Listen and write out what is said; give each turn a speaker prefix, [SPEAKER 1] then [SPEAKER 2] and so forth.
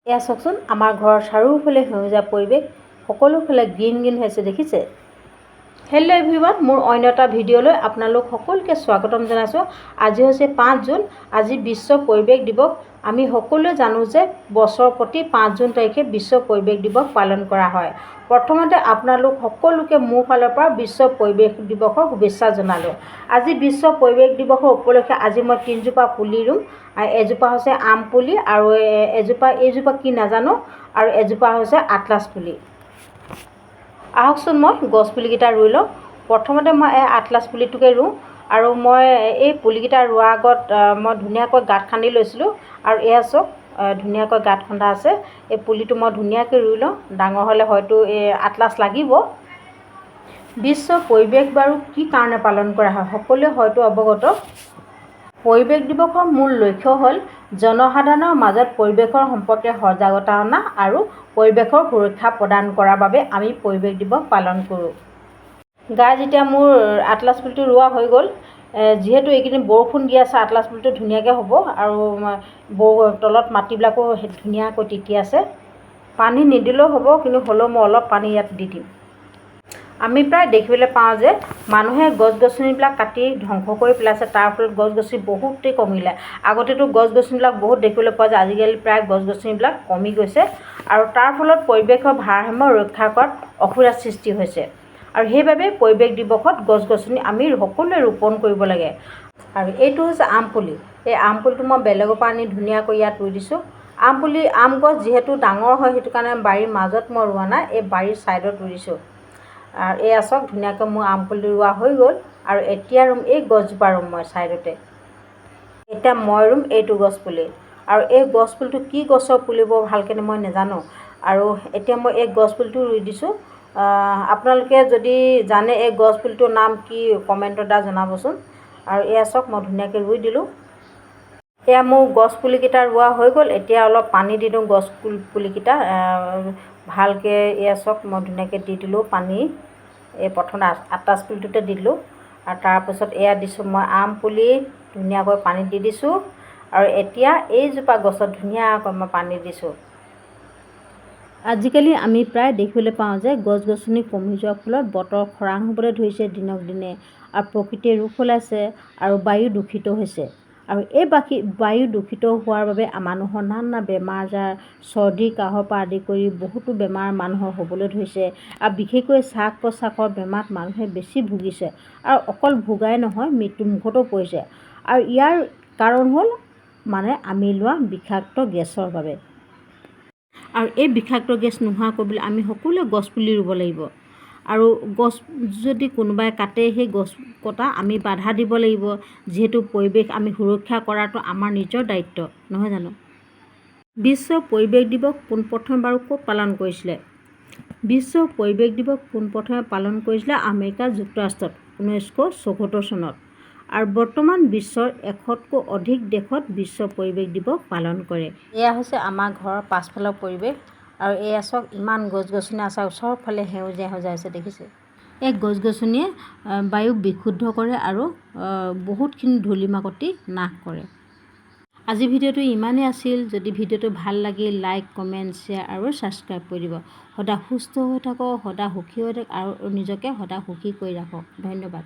[SPEAKER 1] এয়া চাওকচোন, আমাৰ ঘৰৰ চাৰিওফালে সেউজীয়া পৰিৱেশ, সকলোফালে গ্ৰীণ গ্ৰীণ হৈছে, দেখিছে? হেল্ল' এভৰিৱান, মোৰ অন্য এটা ভিডিঅ'লৈ আপোনালোক সকলোকে স্বাগতম জনাইছোঁ। আজি হৈছে 5 জুন, আজি বিশ্ব পৰিৱেশ দিৱস। আমি সকলোৱে জানো যে বছৰ প্ৰতি 5 জুন তাৰিখে বিশ্ব পৰিৱেশ দিৱস পালন কৰা হয়। প্ৰথমতে আপোনালোক সকলোকে মোৰ ফালৰ পৰা বিশ্ব পৰিৱেশ দিৱসৰ শুভেচ্ছা জনালোঁ। আজি বিশ্ব পৰিৱেশ দিৱসৰ উপলক্ষে আজি মই 3জোপা পুলি ৰুম। এজোপা হৈছে আম পুলি, আৰু এইজোপা কি নাজানো, আৰু এজোপা হৈছে আটলাছ পুলি। আহকচোন মই গছ পুলিকেইটা ৰুই লওঁ। প্ৰথমতে মই এই আটলাছ পুলিটোকে ৰুওঁ, আৰু মই এই পুলিকেইটা ৰোৱাৰ আগত মই ধুনীয়াকৈ গাঁত খান্দি লৈছিলোঁ, আৰু এয়া চাওক ধুনীয়াকৈ গাঁত খন্দা আছে। এই পুলিটো মই ধুনীয়াকৈ ৰুই লওঁ, ডাঙৰ হ'লে হয়তো এই আটলাছ লাগিব। বিশ্ব পৰিৱেশ বাৰু কি কাৰণে পালন কৰা হয় সকলোৱে হয়তো অৱগত। পৰিৱেশ দিৱসৰ মূল লক্ষ্য হ'ল জনসাধাৰণৰ মাজত পৰিৱেশৰ সম্পৰ্কে সজাগতা অনা আৰু পৰিৱেশৰ সুৰক্ষা প্ৰদান কৰাৰ বাবে আমি পৰিৱেশ দিৱস পালন কৰোঁ। গাইজ, এতিয়া মোৰ আটলাছ পুলিটো ৰোৱা হৈ গ'ল। যিহেতু এইকেইদিন বৰষুণ দি আছে, আটলাছ পুলিটো ধুনীয়াকৈ হ'ব, আৰু তলত মাটিবিলাকো ধুনীয়াকৈ তিতি আছে। পানী নিদিলেও হ'ব, কিন্তু হ'লেও মই অলপ পানী ইয়াত দি দিম। আমি প্ৰায় দেখিবলৈ পাওঁ যে মানুহে গছ গছনিবিলাক কাটি ধ্বংস কৰি পেলাইছে, তাৰ ফলত গছ গছনি বহুতেই কমিলে। আগতেতো গছ গছনিবিলাক বহুত দেখিবলৈ পোৱা যায়, আজিকালি প্ৰায় গছ গছনিবিলাক কমি গৈছে, আৰু তাৰ ফলত পৰিৱেশৰ ভাৰসাম্য ৰক্ষা কৰাত অসুবিধাৰ সৃষ্টি হৈছে। আৰু সেইবাবে পৰিৱেশ দিৱসত গছ গছনি আমি সকলোৱে ৰোপণ কৰিব লাগে। আৰু এইটো হৈছে আম পুলি। এই আম পুলিটো মই বেলেগৰ পৰা আনি ধুনীয়াকৈ ইয়াত ৰুই দিছোঁ। আম গছ যিহেতু ডাঙৰ হয়, সেইটো কাৰণে বাৰীৰ মাজত মই ৰোৱা নাই, এই বাৰীৰ ছাইডত ৰুই দিছোঁ। আৰু এয়া চাওক ধুনীয়াকৈ মোৰ আম পুলি ৰোৱা হৈ গ'ল, আৰু এতিয়া ৰুম এই গছজোপা ৰুম মই ছাইডতে। এতিয়া মই ৰুম এইটো গছ পুলি, আৰু এই গছ পুলিটো কি গছৰ পুলি বৰ ভালকৈ মই নাজানো। আৰু এতিয়া মই এই গছ পুলিটো ৰুই দিছোঁ। আপোনালোকে যদি জানে এই গছ পুলিটোৰ নাম কি, কমেণ্টৰ দ্বাৰা জনাবচোন। আৰু এয়া চাওক মই ধুনীয়াকৈ ৰুই দিলোঁ। এয়া মোৰ গছ পুলিকেইটা ৰোৱা হৈ গ'ল। এতিয়া অলপ পানী দি দিওঁ গছ পুলিকেইটা ভালকৈ। এয়া চাওক মই ধুনীয়াকৈ দি দিলোঁ পানী। এই প্ৰথমে আটলাছ পুলিটোতে দিলোঁ, আৰু তাৰপিছত এয়া দিছোঁ মই আম পুলি, ধুনীয়াকৈ পানী দি দিছোঁ। আৰু এতিয়া এইজোপা গছত ধুনীয়াকৈ মই পানী দিছোঁ। আজিকালি আমি প্ৰায় দেখিবলৈ পাওঁ যে গছ গছনি কমি যোৱাৰ ফলত বতৰ খৰাং হ'বলৈ ধৰিছে দিনক দিনে, আৰু প্ৰকৃতিয়ে ৰূপ সলাইছে, আৰু বায়ু দূষিত হৈছে। আৰু এই বায়ু দূষিত হোৱাৰ বাবে মানুহৰ নানা বেমাৰ আজাৰ, চৰ্দি কাহৰ পৰা আদি কৰি বহুতো বেমাৰ মানুহৰ হ'বলৈ ধৰিছে, আৰু বিশেষকৈ শ্বাস প্ৰশ্বাসৰ বেমাৰত মানুহে বেছি ভুগিছে, আৰু অকল ভোগাই নহয়, মৃত্যুমুখতো পৰিছে। আৰু ইয়াৰ কাৰণ হ'ল আমি লোৱা বিষাক্ত গেছৰ বাবে। আৰু এই বিষাক্ত গেছ নোহোৱা কৰিবলৈ আমি সকলোৱে গছ পুলি ৰুব লাগিব। আৰু গছ যদি কোনোবাই কাটে, সেই গছ কটা আমি বাধা দিব লাগিব, যিহেতু পৰিৱেশ আমি সুৰক্ষা কৰাটো আমাৰ নিজৰ দায়িত্ব, নহয় জানো? বিশ্ব পৰিৱেশ দিৱস পোনপ্ৰথমে বাৰু ক'ত পালন কৰিছিলে? বিশ্ব পৰিৱেশ দিৱস পোনপ্ৰথমে পালন কৰিছিলে আমেৰিকা যুক্তৰাষ্ট্ৰত 1974 চনত। আৰু বৰ্তমান বিশ্বৰ 100তকৈ অধিক দেশত বিশ্ব পৰিৱেশ দিৱস পালন কৰে। এয়া হৈছে আমাৰ ঘৰৰ পাছফালৰ পৰিৱেশ, আৰু এয়া চাওক ইমান গছ গছনি আছে, ওচৰফালে সেউজীয়া সেউজীয়া হৈছে, দেখিছে? এই গছ গছনিয়ে বায়ু বিশুদ্ধ কৰে, আৰু বহুতখিনি ধূলি মাকতি নাশ কৰে। আজি ভিডিঅ'টো ইমানেই আছিল। যদি ভিডিঅ'টো ভাল লাগিল, লাইক কমেণ্ট শ্বেয়াৰ আৰু ছাবস্ক্ৰাইব কৰি দিব। সদায় সুস্থ হৈ থাকক, সদায় সুখী হৈ থাকক, আৰু নিজকে সদায় সুখী কৰি ৰাখক। ধন্যবাদ।